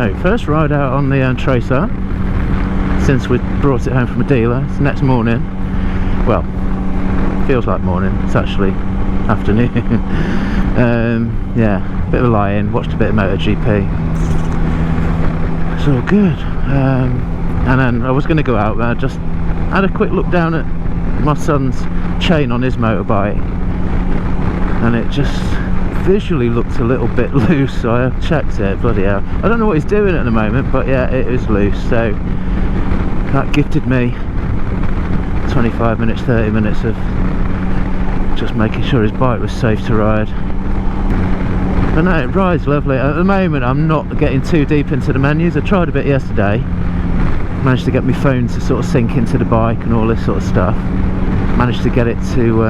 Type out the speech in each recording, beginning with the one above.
So, first ride out on the Tracer since we brought it home from a dealer. It's the next morning. Well, feels like morning, it's actually afternoon. Yeah, bit of a lie-in, watched a bit of MotoGP. It's all good. And then I was going to go out, but I just had a quick look down at my son's chain on his motorbike, and it just visually looked a little bit loose, so I checked it. Bloody hell, I don't know what he's doing at the moment, but yeah, it is loose. So that gifted me 25 minutes, 30 minutes of just making sure his bike was safe to ride. But no, it rides lovely. At the moment I'm not getting too deep into the menus. I tried a bit yesterday, managed to get my phone to sort of sync into the bike and all this sort of stuff. Managed to get it to,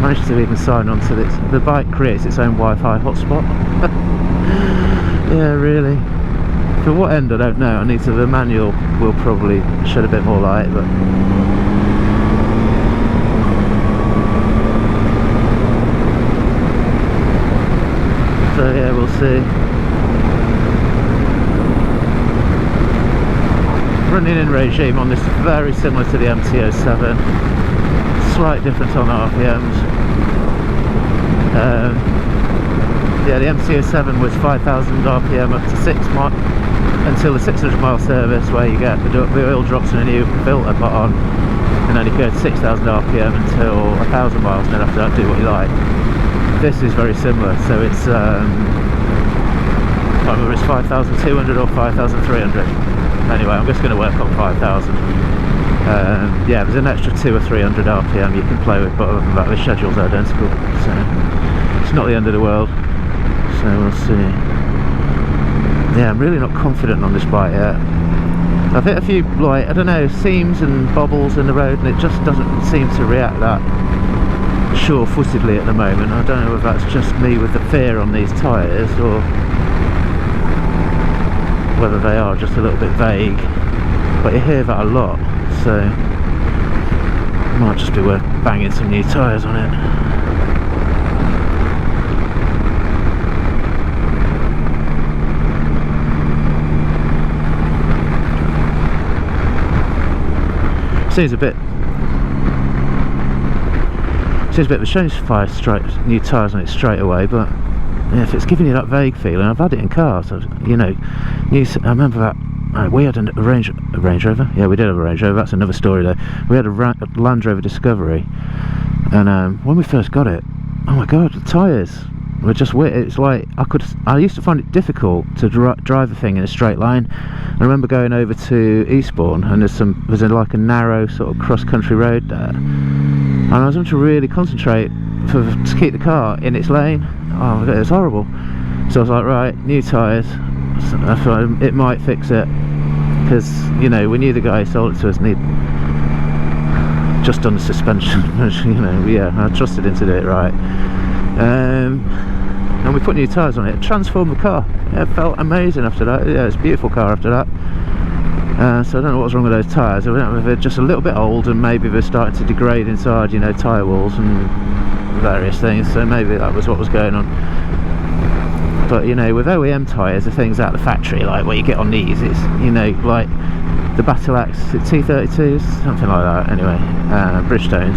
managed to even sign on to this. The bike creates its own Wi-Fi hotspot. Yeah, really. For what end, I don't know. I need to, the manual will probably shed a bit more light, but... So yeah, we'll see. Running in regime on this is very similar to the MT-07. Slight difference on RPMs. Yeah, the MT-07 was 5,000 RPM up to 6 miles until the 600 mile service, where you get the oil drops and a new filter put on, and then you go to 6,000 RPM until 1,000 miles, and then after that do what you like. This is very similar, so it's I can't remember if it's 5,200 or 5,300. Anyway, I'm just going to work on 5,000. Yeah, there's an extra 200 or 300 RPM you can play with, but other than that the schedule's identical, so it's not the end of the world. So we'll see. Yeah, I'm really not confident on this bike yet. I've hit a few, like, I don't know, seams and bobbles in the road, and it just doesn't seem to react that sure-footedly at the moment. I don't know if that's just me with the fear on these tyres, or whether they are just a little bit vague, but you hear that a lot, so it might just be worth banging some new tyres on it. Seems a bit of a shame to fire new tyres on it straight away, but yeah, if it's giving you that vague feeling, I've had it in cars, you know. I remember that we had a Range Rover. Yeah, we did have a Range Rover. That's another story though. We had a Land Rover Discovery, and when we first got it, oh my god, the tyres were just weird. It's like I used to find it difficult to drive the thing in a straight line. I remember going over to Eastbourne, and there's like a narrow sort of cross-country road there, and I was having to really concentrate to keep the car in its lane. Oh my god, it was horrible. So I was like, right, new tyres. I thought it might fix it, because you know, we knew the guy who sold it to us, and he'd just done the suspension. You know, yeah, I trusted him to do it right. And we put new tyres on it. It transformed the car. Yeah, it felt amazing after that. Yeah, it's a beautiful car after that. So I don't know what was wrong with those tyres. I don't know if they're just a little bit old, and maybe they're starting to degrade inside, you know, tyre walls and various things. So maybe that was what was going on. But you know, with OEM tyres, the things out of the factory, like what you get on these, it's, you know, like the Battle Axe T32s, something like that. Anyway, Bridgestones.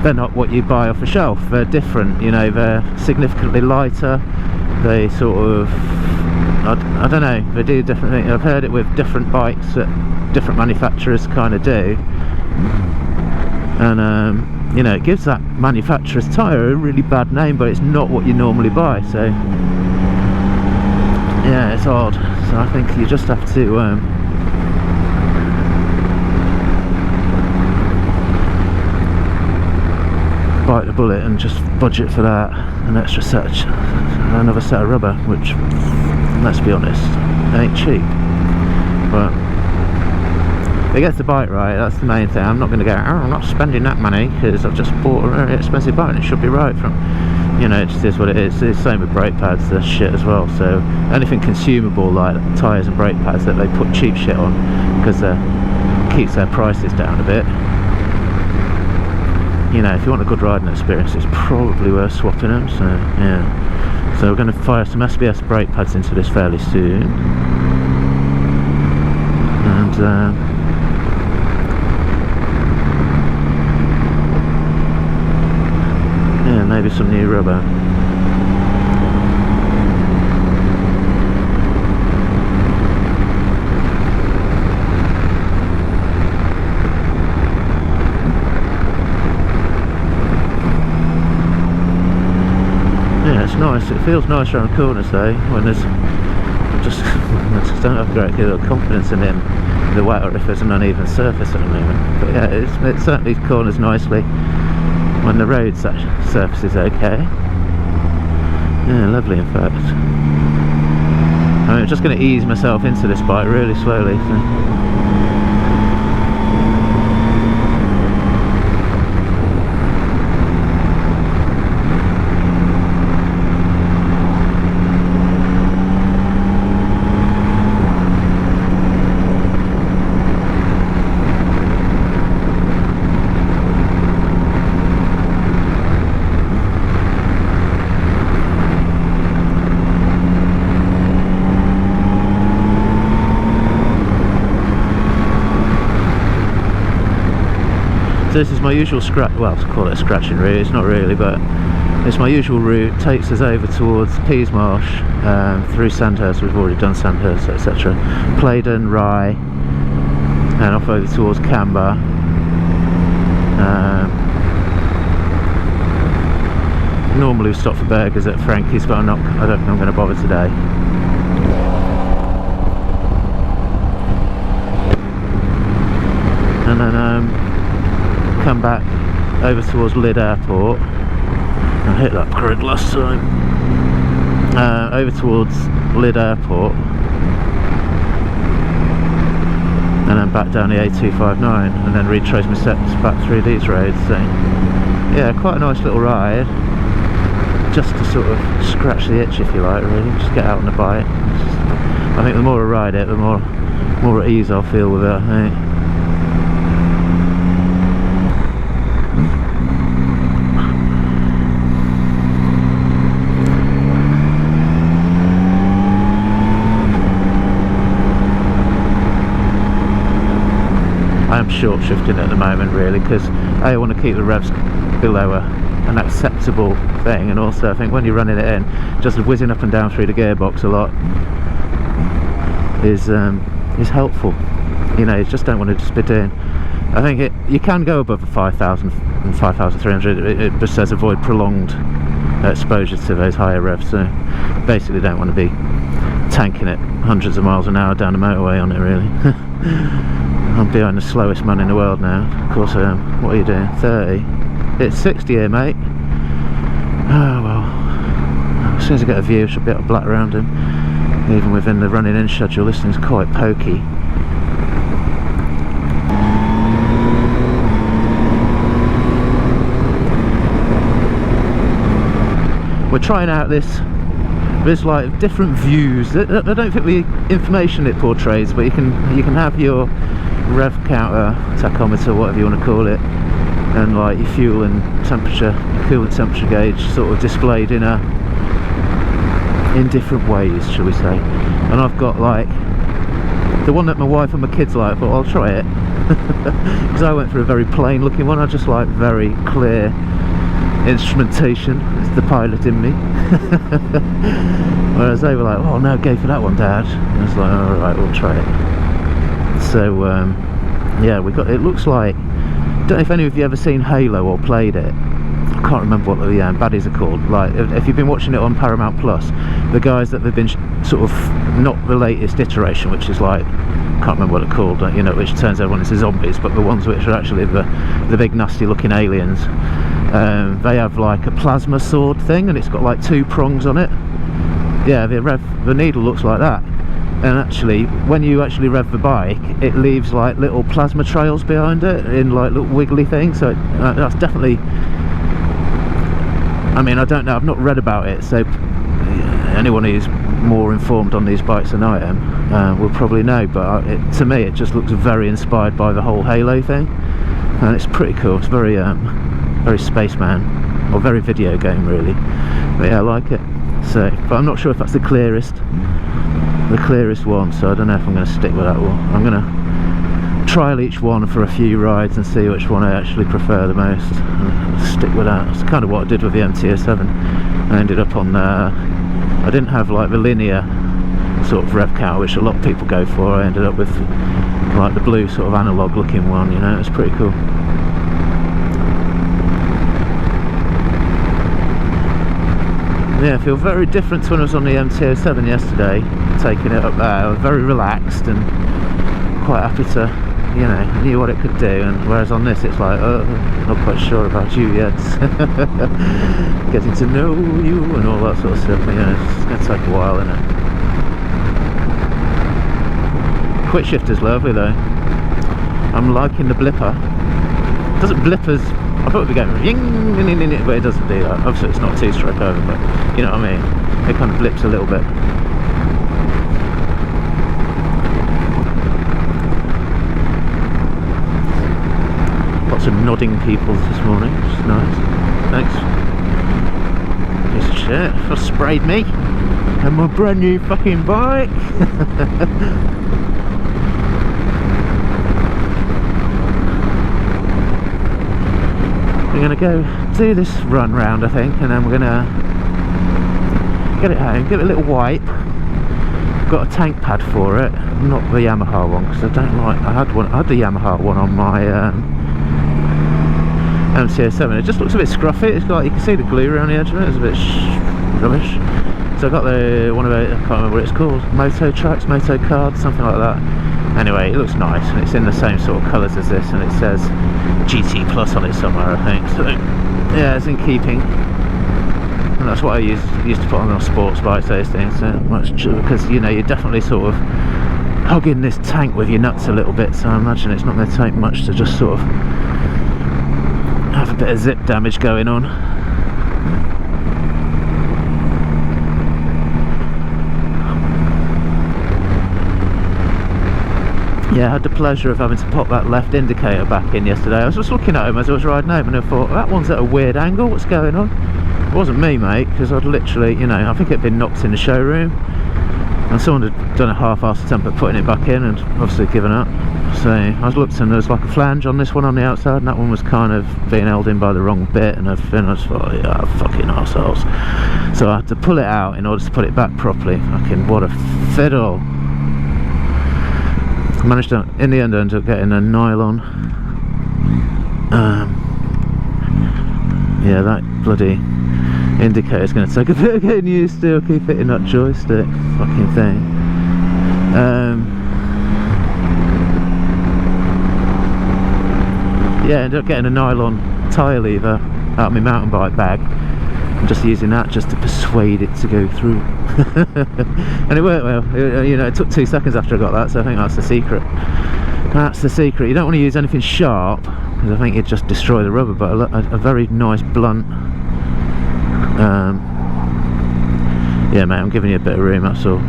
They're not what you buy off the shelf. They're different. You know, they're significantly lighter. They sort of, I don't know, they do different things. I've heard it with different bikes that different manufacturers kind of do, and you know, it gives that manufacturer's tyre a really bad name, but it's not what you normally buy. So yeah, it's odd. So I think you just have to bite the bullet and just budget for that, an extra set, another set of rubber, which, let's be honest, ain't cheap. But if it gets the bike right, that's the main thing. I'm not going to go, oh, I'm not spending that money because I've just bought a very expensive bike and it should be right. From, you know, it just is what it is. It's the same with brake pads, they're shit as well. So anything consumable like tyres and brake pads that they put cheap shit on, because it keeps their prices down a bit. you know, if you want a good riding experience, it's probably worth swapping them. So yeah, so we're going to fire some SBS brake pads into this fairly soon, and yeah, maybe some new rubber. Nice, it feels nice around corners though, when there's I just don't have a great deal of confidence in the wet or if there's an uneven surface at the moment. But yeah, it certainly corners nicely when the road surface is okay. Yeah, lovely in fact. I mean, I'm just going to ease myself into this bike really slowly. So. So this is my usual well, to call it a scratching route, it's not really, but it's my usual route. Takes us over towards Peasmarsh, through Sandhurst, we've already done Sandhurst, etc. Claydon, Rye, and off over towards Camber. Normally we stop for burgers at Frankie's, but I don't think I'm going to bother today. And then come back over towards Lydd Airport. I hit that grid last time. Over towards Lydd Airport, and then back down the A259, and then retrace my steps back through these roads. So yeah, quite a nice little ride, just to sort of scratch the itch, if you like, really. Just get out on the bike. I think the more I ride it, the more at ease I'll feel with it, I think. I'm short shifting at the moment really, because I want to keep the revs below an acceptable thing, and also I think when you're running it in, just whizzing up and down through the gearbox a lot is helpful. You know, you just don't want to just be doing, I think you can go above 5,000 and 5,300, it just says avoid prolonged exposure to those higher revs, so basically don't want to be tanking it hundreds of miles an hour down the motorway on it really. I'm behind the slowest man in the world now. Of course I am. What are you doing? 30? It's 60 here, mate. Oh well. As soon as I get a view, I should be able to black around him. Even within the running in schedule, this thing's quite pokey. We're trying out there's like different views. I don't think the information it portrays, but you can have your rev counter, tachometer, whatever you want to call it, and like your fuel and temperature, coolant temperature gauge sort of displayed in different ways, shall we say. And I've got like the one that my wife and my kids like, but I'll try it because I went for a very plain looking one. I just like very clear instrumentation. It's the pilot in me. Whereas they were like, oh no, go for that one, Dad. And I was like, alright, we'll try it. So yeah, we got, it looks like, don't know if any of you ever seen Halo or played it. I can't remember what the baddies are called. Like if you've been watching it on Paramount Plus, the guys that they've been sort of, not the latest iteration, which is like, can't remember what it's called, you know, which turns everyone into zombies, but the ones which are actually the big nasty looking aliens, they have like a plasma sword thing, and it's got like 2 prongs on it. Yeah, the needle looks like that, and actually when you actually rev the bike, it leaves like little plasma trails behind it in like little wiggly things. So that's definitely, I mean, I don't know, I've not read about it, so anyone who's more informed on these bikes than I am will probably know, but to me it just looks very inspired by the whole Halo thing, and it's pretty cool. It's very very spaceman, or very video game really. But yeah, I like it. So, but I'm not sure if that's the clearest one, so I don't know if I'm going to stick with that one. I'm going to trial each one for a few rides and see which one I actually prefer the most. Stick with that. It's kind of what I did with the MT-07. I ended up on I didn't have like the linear sort of rev counter, which a lot of people go for. I ended up with like the blue sort of analog looking one, you know. It's pretty cool. Yeah, I feel very different to when I was on the MT-07 yesterday, taking it up there. I was very relaxed and quite happy to, you know, knew what it could do, and whereas on this it's like, oh, not quite sure about you yet. Getting to know you and all that sort of stuff, you know, it's going to take a while, isn't it? Quick shift is lovely though. I'm liking the blipper. It doesn't blip as, I thought it would be going ying, but it doesn't do that. Obviously it's not two-stroke over, but you know what I mean, it kind of blips a little bit. Lots of nodding people this morning, which is nice. Thanks. Piece of shit for sprayed me and my brand new fucking bike. We're going to go do this run round, I think, and then we're going to get it home, give it a little wipe. Got a tank pad for it, not the Yamaha one, because I don't like, I had the Yamaha one on my MT-07. It just looks a bit scruffy. It's got, you can see the glue around the edge of it. It's a bit rubbish. So I got the one of it, I can't remember what it's called, Moto Tracks, Moto Card, something like that. Anyway, it looks nice, and it's in the same sort of colours as this, and it says GT Plus on it somewhere, I think. So yeah, it's in keeping, and that's what I used to put on our sports bikes, those things. So much, because you know, you're definitely sort of hugging this tank with your nuts a little bit, so I imagine it's not going to take much to just sort of have a bit of zip damage going on. Yeah, I had the pleasure of having to pop that left indicator back in yesterday. I was just looking at him as I was riding home and I thought, that one's at a weird angle, what's going on? It wasn't me, mate, because I'd literally, you know, I think it had been knocked in the showroom and someone had done a half-assed attempt at putting it back in and obviously given up. So I was looked and there was like a flange on this one on the outside, and that one was kind of being held in by the wrong bit, and I just thought, yeah, fucking arseholes. So I had to pull it out in order to put it back properly. Fucking what a fiddle. I managed to, in the end, I ended up getting a nylon. Yeah, that bloody indicator is going to take a bit of getting used to. I'll keep hitting that joystick fucking thing. Yeah, I ended up getting a nylon tyre lever out of my mountain bike bag. I'm just using that just to persuade it to go through. And it worked well. You know, it took 2 seconds after I got that, so I think that's the secret. That's the secret. You don't want to use anything sharp, because I think it'd just destroy the rubber, but a very nice blunt. Yeah, mate, I'm giving you a bit of room, that's all.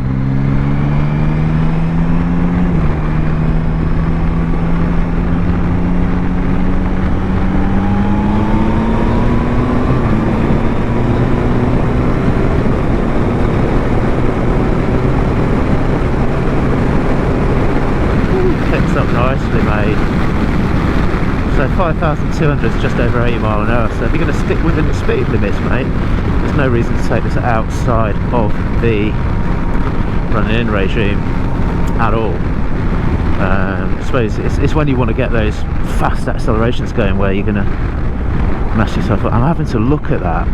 Up nicely, mate. So 5,200 is just over 80 mile an hour, so if you're going to stick within the speed limits, mate, there's no reason to take this outside of the running in regime at all. I suppose it's when you want to get those fast accelerations going where you're going to mess yourself up. I'm having to look at that.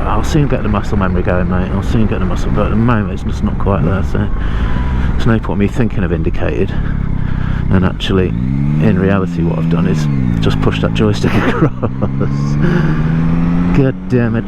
I'll soon get the muscle memory going, mate. I'll soon get the muscle, but at the moment it's just not quite there, so there's no point me thinking of indicated. And actually, in reality, what I've done is just push that joystick across. God damn it.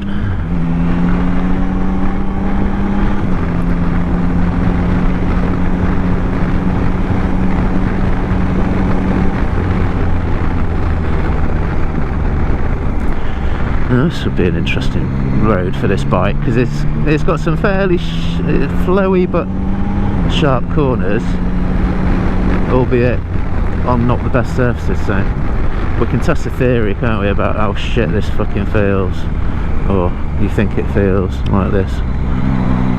Now, this would be an interesting road for this bike, because it's got some fairly flowy but sharp corners, albeit on not the best surfaces, so we can test the theory, can't we, about how shit this fucking feels, or you think it feels like this.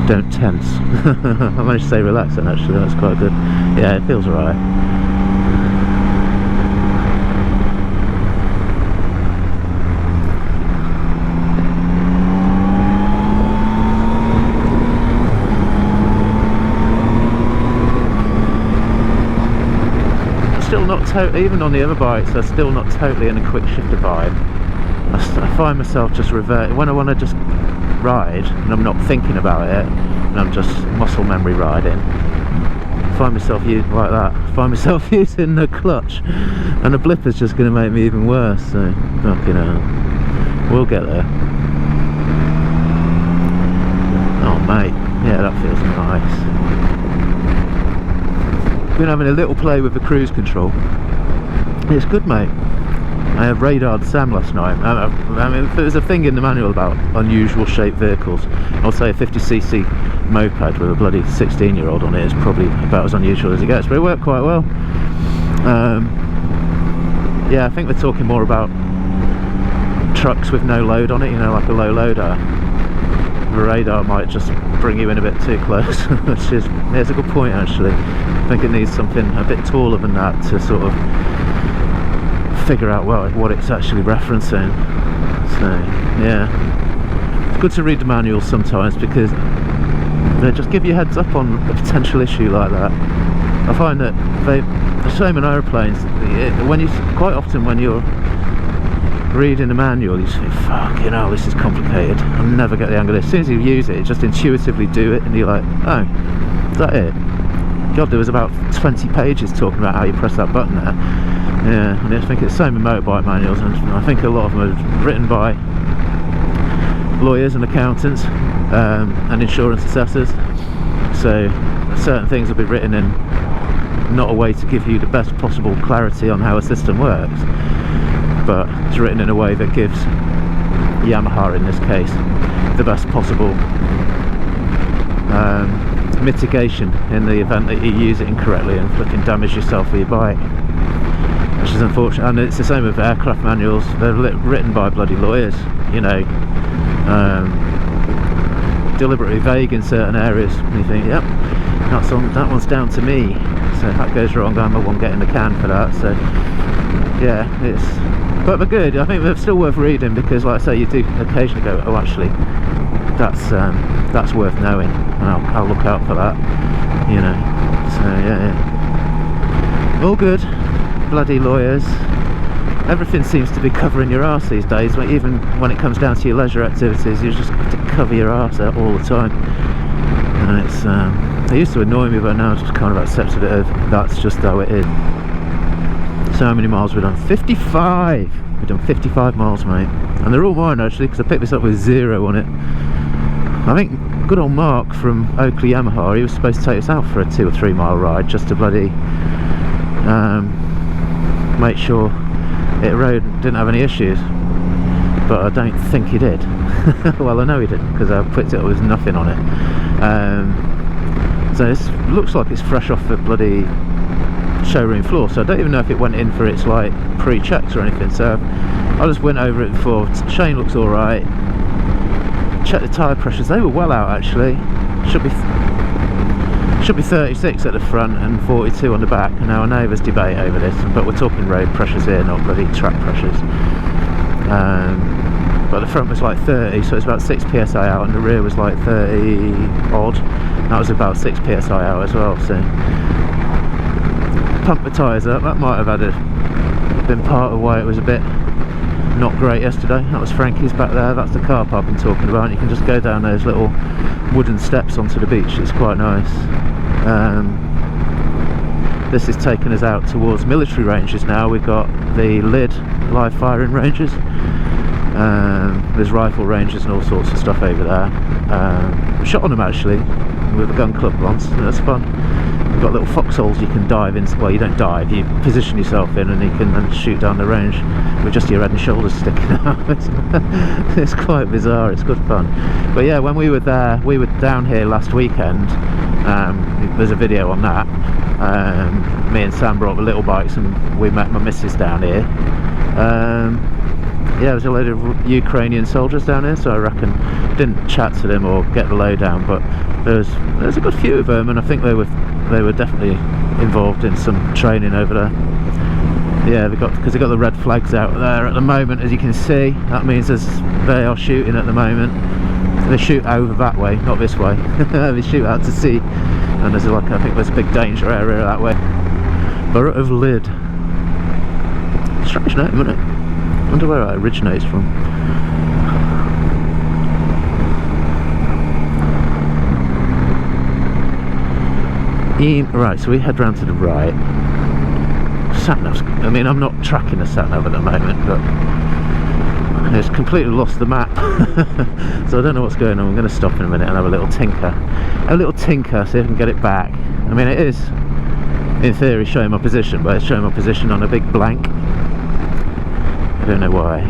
Don't tense. I managed to say relax then, actually, that's quite good. Yeah, it feels alright. Still not even on the other bikes, they're still not totally in a quick shifter vibe. I find myself just reverting when I want to just ride and I'm not thinking about it and I'm just muscle memory riding. I find myself using like that. I find myself using the clutch, and the blip is just going to make me even worse. So fucking hell, we'll get there. Oh mate, yeah, that feels nice. Been having a little play with the cruise control. It's good, mate. I have radared Sam last night. I mean, if there's a thing in the manual about unusual shaped vehicles, I'll say a 50cc moped with a bloody 16-year-old on it is probably about as unusual as it gets, but it worked quite well. Yeah, I think they're talking more about trucks with no load on it, you know, like a low loader. The radar might just bring you in a bit too close, which is, yeah, it's a good point actually. I think it needs something a bit taller than that to sort of figure out what it's actually referencing. So yeah, it's good to read the manuals sometimes because they just give you heads up on a potential issue like that. I find that the same in aeroplanes, quite often when you're reading the manual you say, fucking hell, this is complicated, I'll never get the hang of this. As soon as you use it, you just intuitively do it and you're like, oh, is that it? God, there was about 20 pages talking about how you press that button there. Yeah, and I think it's the same with motorbike manuals, and I think a lot of them are written by lawyers and accountants and insurance assessors, so certain things will be written in not a way to give you the best possible clarity on how a system works, but it's written in a way that gives Yamaha, in this case, the best possible mitigation in the event that you use it incorrectly and fucking damage yourself with your bike, which is unfortunate. And it's the same with aircraft manuals, they're written by bloody lawyers, you know, deliberately vague in certain areas, and you think, yep, that one's down to me, so if that goes wrong I'm the one getting the can for that. So yeah, but they're good. I think they're still worth reading because, like I say, you do occasionally go, oh actually that's worth knowing, and I'll look out for that, you know. So yeah, all good. Bloody lawyers, everything seems to be covering your arse these days. Even when it comes down to your leisure activities, you just have to cover your arse out all the time, and it's it used to annoy me, but now I've just kind of accepted it as that's just how it is. So how many miles we've done? 55! We've done 55 miles, mate, and they're all mine actually, because I picked this up with 0 on it. I think good old Mark from Oakley Yamaha, he was supposed to take us out for a 2 or 3 mile ride just to bloody make sure it didn't have any issues, but I don't think he did. Well, I know he didn't because I picked it up with nothing on it. So this looks like it's fresh off the bloody showroom floor, so I don't even know if it went in for its like pre-checks or anything. So I just went over it before. Chain looks alright. Check the tyre pressures, they were well out actually. Should be 36 at the front and 42 on the back. Now I know there's debate over this, but we're talking road pressures here, not bloody track pressures. But the front was like 30, so it's about 6 psi out, and the rear was like 30 odd. That was about 6 psi out as well. So pump the tyres up. That might have been part of why it was a bit not great yesterday. That was Frankie's back there. That's the car park I'm talking about. You can just go down those little wooden steps onto the beach. It's quite nice. This is taking us out towards military ranges now. We've got the lid live firing ranges. There's rifle ranges and all sorts of stuff over there. I shot on them actually with a gun club once, and that's fun. You've got little foxholes you can dive in. Well, you don't dive, you position yourself in, and you can then shoot down the range with just your head and shoulders sticking out. It's quite bizarre, it's good fun. But yeah, when we were there, we were down here last weekend. There's a video on that. Me and Sam brought the little bikes and we met my missus down here. Yeah, there's a load of Ukrainian soldiers down here, so I reckon didn't chat to them or get the lowdown, but there's a good few of them, and I think they were definitely involved in some training over there. Yeah, because they got the red flags out there at the moment, as you can see. That means they are shooting at the moment. They shoot over that way, not this way. They shoot out to sea, and there's I think there's a big danger area that way. Borough of Lydd. Strange name, isn't it? I wonder where it originates from. Right, so we head round to the right. Sat-nav's, I mean, I'm not tracking the sat-nav at the moment, but it's completely lost the map. So I don't know what's going on. I'm going to stop in a minute and have a little tinker. See if I can get it back. I mean, it is, in theory, showing my position, but it's showing my position on a big blank. I don't know why.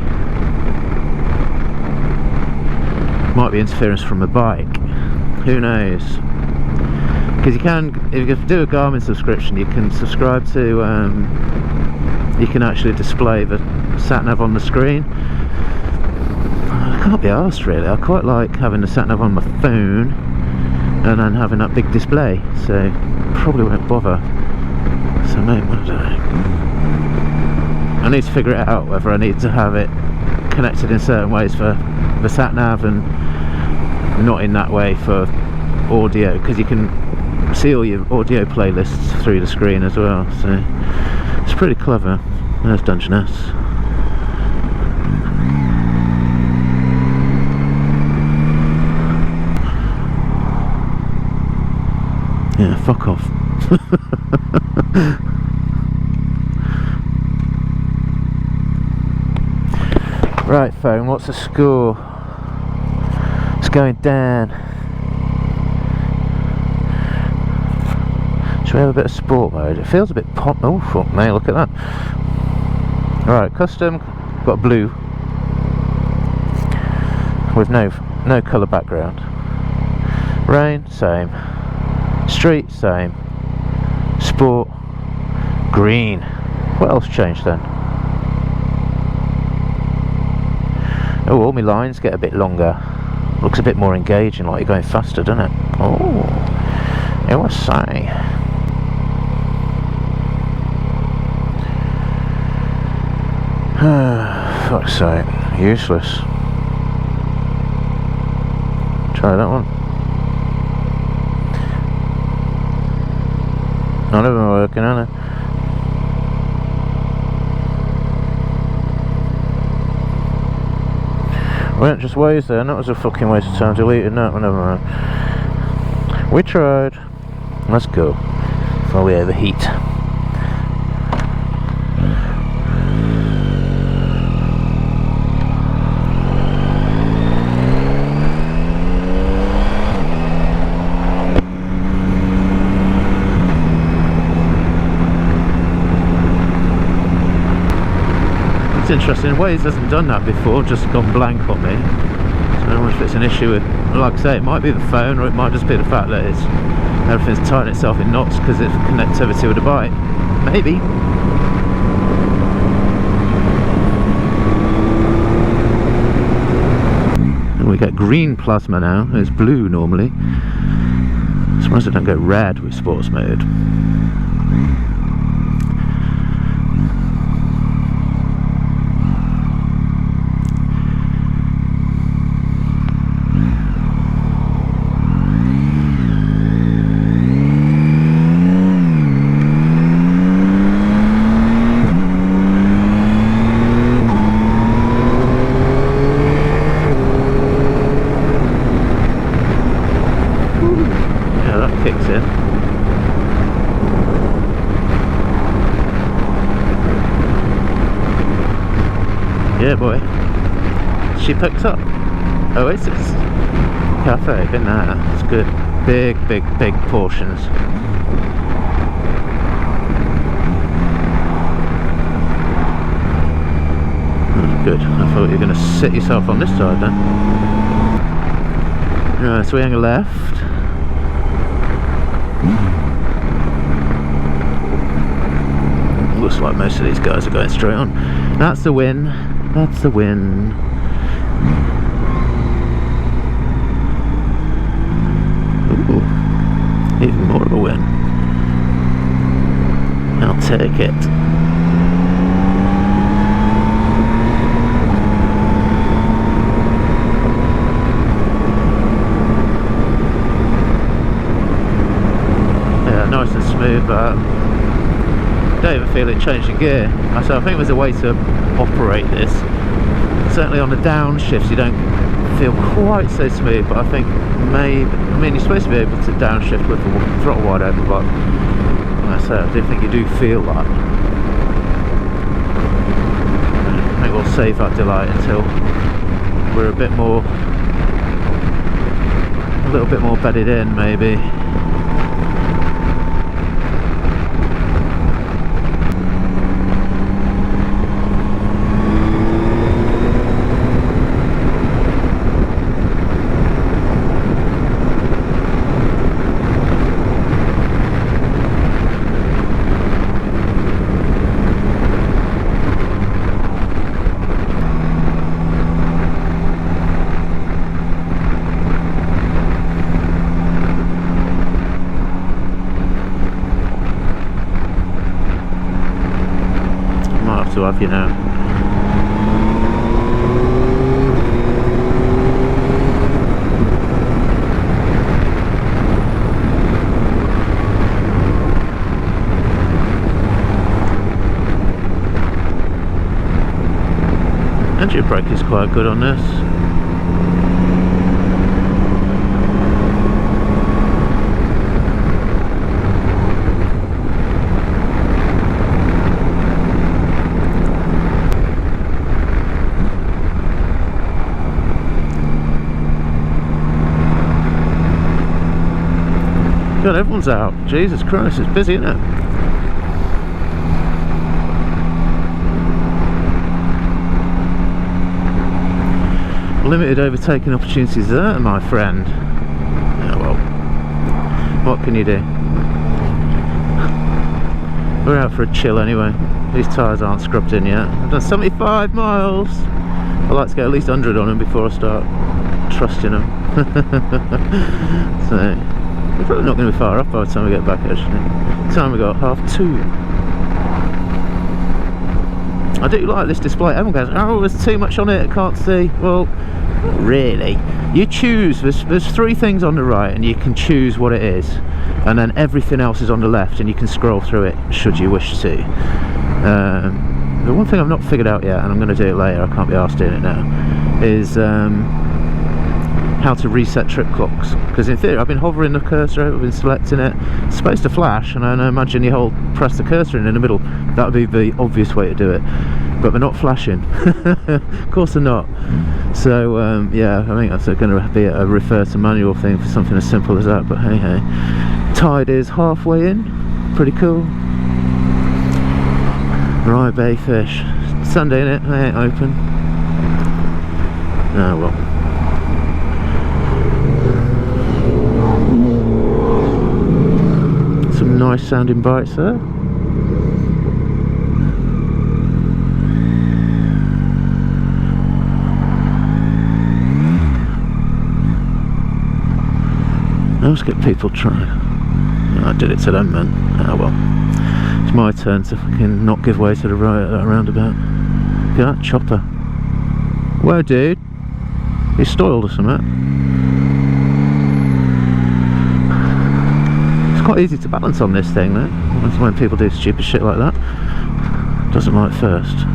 Might be interference from a bike. Who knows? Because you can, if you do a Garmin subscription, you can subscribe to, you can actually display the sat-nav on the screen. I can't be arsed really. I quite like having the sat-nav on my phone and then having that big display, so probably won't bother. So maybe, I don't know. I need to figure it out whether I need to have it connected in certain ways for the sat-nav and not in that way for audio, because you can see all your audio playlists through the screen as well, so it's pretty clever. There's Dungeness. Yeah, fuck off. Right, phone, what's the score? It's going down. Should we have a bit of sport mode? It feels a bit pop. Oh, fuck me, look at that. Right, custom, got blue with no colour background. Rain, same. Street, same. Sport, green. What else changed then? Oh, all my lines get a bit longer. Looks a bit more engaging, like you're going faster, doesn't it? Oh, it was say. Fuck's sake, useless. Try that one. None of them are working, are they? Weren't just ways there, and that was a fucking waste of time deleting that one, never mind. We tried. Let's go. Before we overheat. Interesting. Waze hasn't done that before, just gone blank on me. So I don't know if it's an issue with, like I say, it might be the phone, or it might just be the fact that everything's tightening itself in knots because it's connectivity with the bike. Maybe. And we get green plasma now. It's blue normally. I'm surprised I don't go red with sports mode. Yeah, boy. She picked up Oasis Cafe. Been there. It's good. Big portions. Good. I thought you were going to sit yourself on this side then. Right, so we're hang a left. Looks like most of these guys are going straight on. That's the win. That's the win. Ooh, even more of a win. I'll take it. Yeah, nice and smooth. Don't even feel it changing gear. So I think there's a way to operate this. Certainly on the downshift you don't feel quite so smooth, but I think maybe, I mean, you're supposed to be able to downshift with the throttle wide open, but like I say, I do think you do feel that. I think we'll save that delight until we're a little bit more bedded in, maybe. To have you now. Engine brake is quite good on this. God, everyone's out. Jesus Christ, it's busy, isn't it? Limited overtaking opportunities there, my friend. Oh well. What can you do? We're out for a chill anyway. These tyres aren't scrubbed in yet. I've done 75 miles. I like to get at least 100 on them before I start trusting them. So we're probably not going to be far off by the time we get back, actually. Time we got 2:30. I do like this display. Everyone goes, oh, there's too much on it, I can't see. Well, not really. You choose, there's 3 things on the right and you can choose what it is. And then everything else is on the left and you can scroll through it should you wish to. The one thing I've not figured out yet, and I'm going to do it later, I can't be arsed doing it now, is how to reset trip clocks, because in theory I've been hovering the cursor, I've been selecting it, it's supposed to flash, and I imagine you press the cursor in the middle, that would be the obvious way to do it, but they're not flashing. Of course they're not. So yeah, I think that's going to be a refer to manual thing for something as simple as that, but hey hey. Tide is halfway in, pretty cool. Right, bay fish. Sunday innit, they ain't open. Oh well. Some nice sounding bites there. I always get people trying. I did it to them, man. Oh well. It's my turn to fucking not give way to the right at that roundabout. Look at that chopper. Whoa, dude. He's stalled or something. It's quite easy to balance on this thing, though. That's when people do stupid shit like that. Doesn't like first.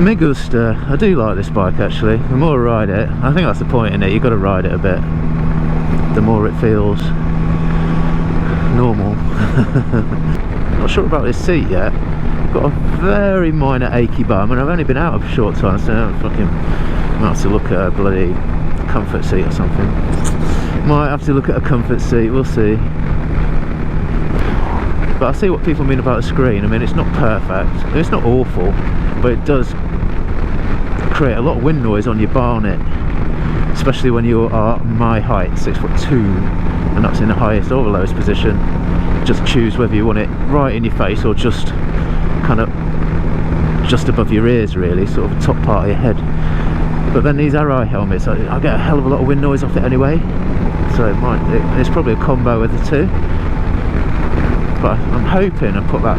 Me gusta. I do like this bike actually. The more I ride it, I think that's the point in it, you've got to ride it a bit. The more it feels normal. Not sure about this seat yet. Got a very minor achy bum, and I've only been out a short time, so I might have to look at a bloody comfort seat or something. Might have to look at a comfort seat, we'll see. But I see what people mean about the screen. I mean, it's not perfect, it's not awful, but it does create a lot of wind noise on your bonnet, especially when you are my height, 6'2", and that's in the highest or the lowest position. Just choose whether you want it right in your face or just kind of just above your ears, really, sort of the top part of your head. But then these Arai helmets, I get a hell of a lot of wind noise off it anyway, so it's probably a combo of the two. But I'm hoping I put that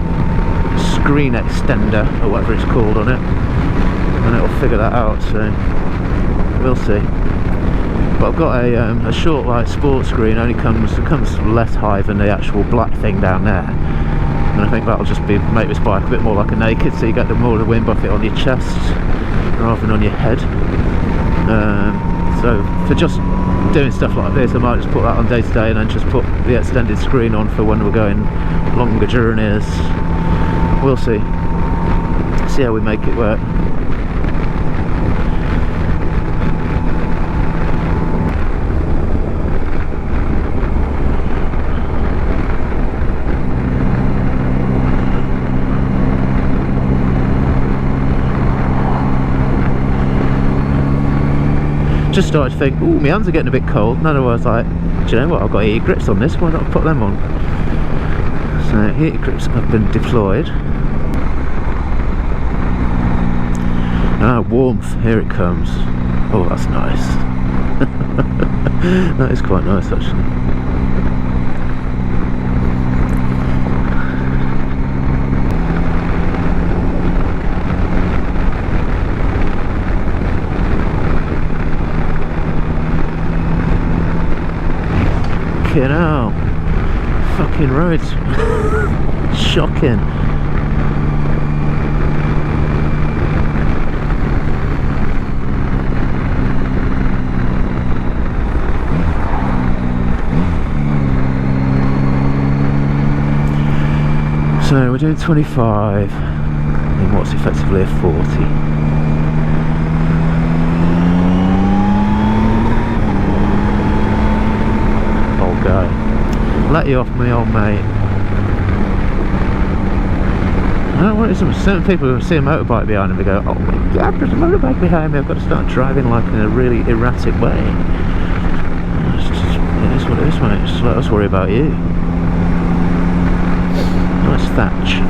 screen extender or whatever it's called on it, and it'll figure that out, so we'll see. But I've got a short light sports screen. It comes less high than the actual black thing down there, and I think that'll just make this bike a bit more like a naked, so you get more of the wind buffet on your chest rather than on your head. So for just doing stuff like this, I might just put that on day to day and then just put the extended screen on for when we're going longer journeys. We'll see how we make it work. Just started to think, ooh, my hands are getting a bit cold, and then I was like, do you know what, I've got heated grips on this, why not put them on? So heated grips have been deployed. Ah, warmth, here it comes. Oh, that's nice. That is quite nice, actually. Fucking hell. Fucking roads. Shocking. So we're doing 25 in what's effectively a 40. Let you off, my old mate. I don't know what it is. Certain people who see a motorbike behind them, they go, oh my god, there's a motorbike behind me, I've got to start driving like in a really erratic way. It is what it is, mate. Just let us worry about you. Nice thatch.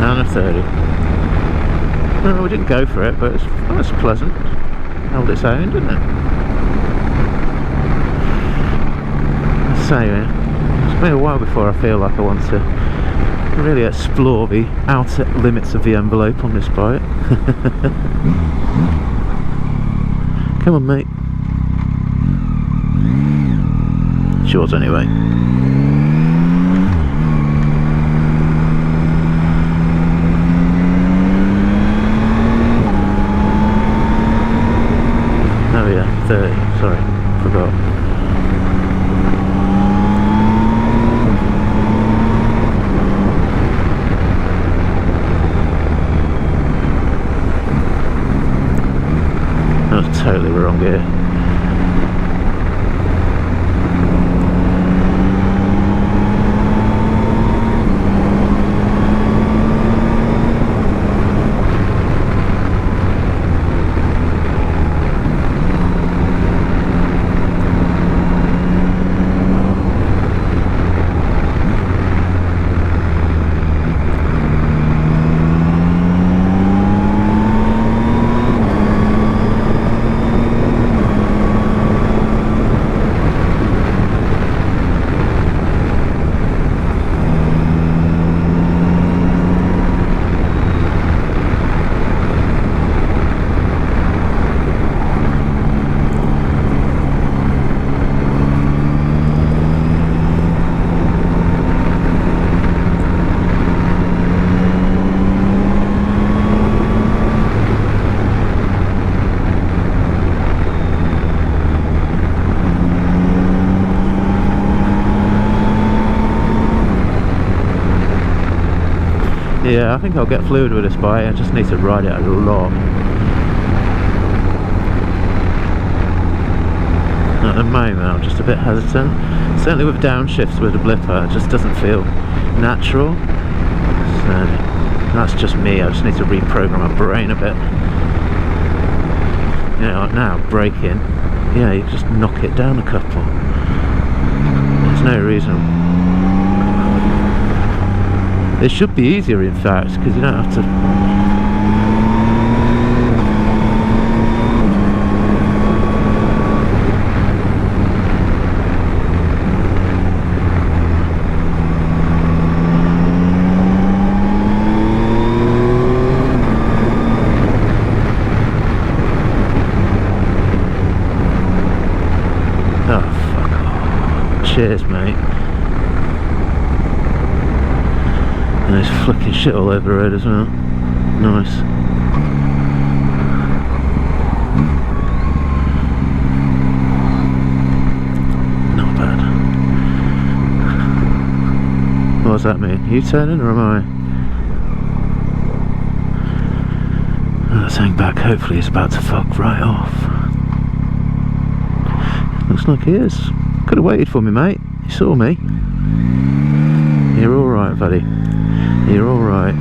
And a 30. No, we didn't go for it, but it's pleasant. Held its own, didn't it? So, it's been a while before I feel like I want to really explore the outer limits of the envelope on this bike. Come on, mate. It's yours anyway. Oh yeah, 30, sorry, forgot. That was totally wrong here. Yeah, I think I'll get fluid with this bike. I just need to ride it a lot. At the moment I'm just a bit hesitant. Certainly with downshifts with the blipper, it just doesn't feel natural. So that's just me. I just need to reprogram my brain a bit. You know, like now braking, yeah, you just knock it down a couple. There's no reason. It should be easier in fact, because you don't have to. Cheers, mate. And there's flicking shit all over the road as well. Nice. Not bad. What does that mean? You turning or am I? Let's hang back. Hopefully he's about to fuck right off. Looks like he is. Could have waited for me, mate. You saw me. You're alright, buddy. You're alright.